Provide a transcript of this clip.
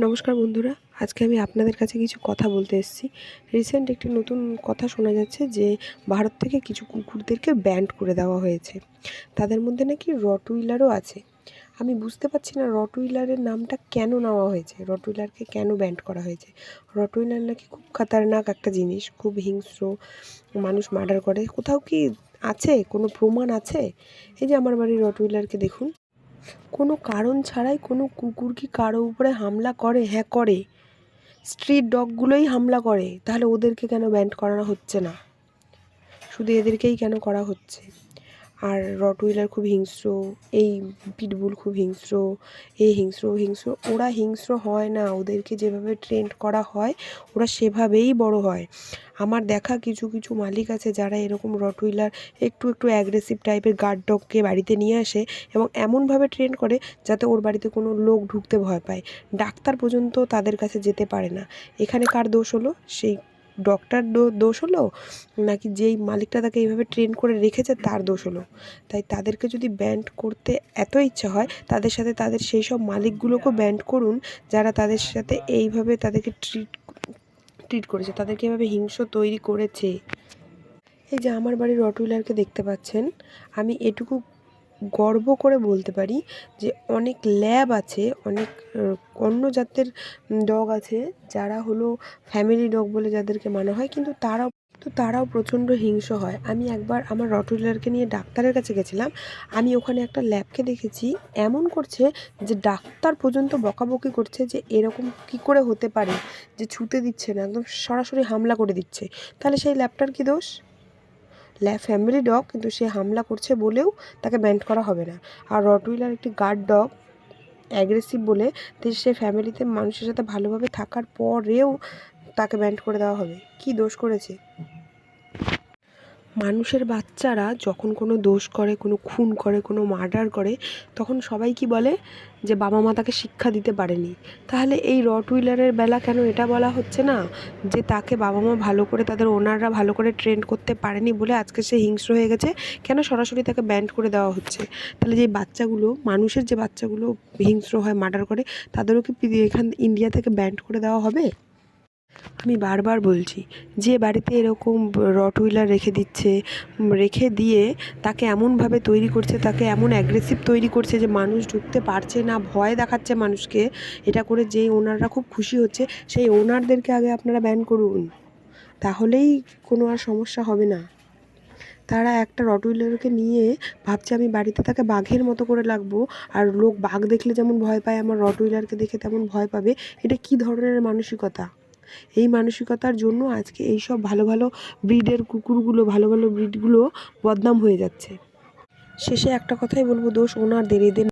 নমস্কার বন্ধুরা, আজকে আমি আপনাদের কাছে কিছু কথা বলতে এসেছি। রিসেন্ট একটি নতুন কথা শোনা যাচ্ছে যে ভারত থেকে কিছু কুকুরদেরকে ব্যান্ড করে দেওয়া হয়েছে। তাদের মধ্যে নাকি রটউইলারও আছে। আমি বুঝতে পারছি না রটউইলারের নামটা কেন নেওয়া হয়েছে, রটউইলারকে কেন ব্যান্ড করা হয়েছে। রটউইলার নাকি খুব খতরনাক একটা জিনিস, খুব হিংস্র, মানুষ মার্ডার করে। কোথাও কি আছে, কোনো প্রমাণ আছে? এই যে আমার বাড়ির রটউইলারকে দেখুন, কোনো কারণ ছাড়াই কোনো কুকুর কি কারো উপরে হামলা করে? হ্যাঁ করে। স্ট্রিট ডগগুলোই হামলা করে, তাহলে ওদেরকে কেন ব্যান্ড করানো হচ্ছে না? শুধু এদেরকেই কেন করা হচ্ছে? আর রটউইলার খুব হিংস্র, এই পিটবুল খুব হিংস্র, হিংস্র। ওরা হিংস্র হয় না, ওদেরকে যেভাবে ট্রেন্ড করা হয় ওরা সেভাবেই বড় হয়। আমার দেখা কিছু কিছু মালিক আছে যারা এরকম রটউইলার একটু অ্যাগ্রেসিভ টাইপের গার্ড ডগকে বাড়িতে নিয়ে আসে এবং এমনভাবে ট্রেন করে যাতে ওর বাড়িতে কোনো লোক ঢুকতে ভয় পায়। ডাক্তার পর্যন্ত তাদের কাছে যেতে পারে না। এখানে কার দোষ হলো? সেই ডক্টর দোষ হলো, নাকি যেই মালিকটা তাকে এইভাবে ট্রেন করে রেখেছে তার দোষ হলো? তাই তাদেরকে যদি ব্যান্ড করতে এত ইচ্ছা হয়, তাদের সাথে তাদের সেই সব মালিকগুলোকেও ব্যান্ড করুন যারা তাদের সাথে এইভাবে তাদেরকে ট্রিট করেছে, তাদেরকে এভাবে হিংস্র তৈরি করেছে। এই যে আমার বাড়ির রটউইলারকে দেখতে পাচ্ছেন, আমি এটুকু গর্ব করে বলতে পারি যে অনেক ল্যাব আছে, অনেক অন্য জাতের ডগ আছে যারা হলো ফ্যামিলি ডগ বলে যাদেরকে মানা হয়, কিন্তু তারাও প্রচণ্ড হিংস্র হয়। আমি একবার আমার রটউইলারকে নিয়ে ডাক্তারের কাছে গেছিলাম। আমি ওখানে একটা ল্যাবকে দেখেছি এমন করছে যে ডাক্তার পর্যন্ত বকাবকি করছে যে এরকম কি করে হতে পারে, যে ছুতে দিচ্ছে না, একদম সরাসরি হামলা করে দিচ্ছে। তাহলে সেই ল্যাবটার কি দোষ? ল্যাব ফ্যামিলি ডগ, কিন্তু সে হামলা করছে বলেও তাকে ব্যান্ড করা হবে না। আর রটউইলার একটি গার্ড ডগ, অ্যাগ্রেসিভ বলে সে ফ্যামিলিতে মানুষের সাথে ভালোভাবে থাকার পরেও তাকে ব্যান্ড করে দেওয়া হবে। কি দোষ করেছে? মানুষের বাচ্চারা যখন কোনো দোষ করে, কোনো খুন করে, কোনো মার্ডার করে, তখন সবাই কি বলে যে বাবা মা তাকে শিক্ষা দিতে পারেনি। তাহলে এই রটউইলারের বেলা কেন এটা বলা হচ্ছে না যে তাকে বাবা মা ভালো করে, তাদের ওনাররা ভালো করে ট্রেন করতে পারেনি বলে আজকে সে হিংস্র হয়ে গেছে? কেন সরাসরি তাকে ব্যান্ড করে দেওয়া হচ্ছে? তাহলে যে বাচ্চাগুলো, মানুষের যে বাচ্চাগুলো হিংস্র হয়, মার্ডার করে, তাদেরও কি ইন্ডিয়া থেকে ব্যান্ড করে দেওয়া হবে? আমি বারবার বলছি, যে বাড়িতে এরকম রটউইলার রেখে দিয়ে তাকে এমনভাবে তৈরি করছে, তাকে এমন অ্যাগ্রেসিভ তৈরি করছে যে মানুষ ঢুকতে পারছে না, ভয় দেখাচ্ছে মানুষকে, এটা করে যেই ওনাররা খুব খুশি হচ্ছে, সেই ওনারদেরকে আগে আপনারা ব্যান করুন, তাহলেই কোনো আর সমস্যা হবে না। তারা একটা রটউইলারকে নিয়ে ভাবছে আমি বাড়িতে তাকে বাঘের মতো করে রাখবো, আর লোক বাঘ দেখলে যেমন ভয় পায়, আমার রটউইলারকে দেখে তেমন ভয় পাবে। এটা কি ধরনের মানসিকতা? এই মানসিকতার জন্য আজকে এইসব ভালো ভালো ব্রিডের কুকুরগুলো, ভালো ভালো ব্রিডগুলো বদনাম হয়ে যাচ্ছে। শেষে একটা কথাই বলবো, দোষ ওনারদের, এদের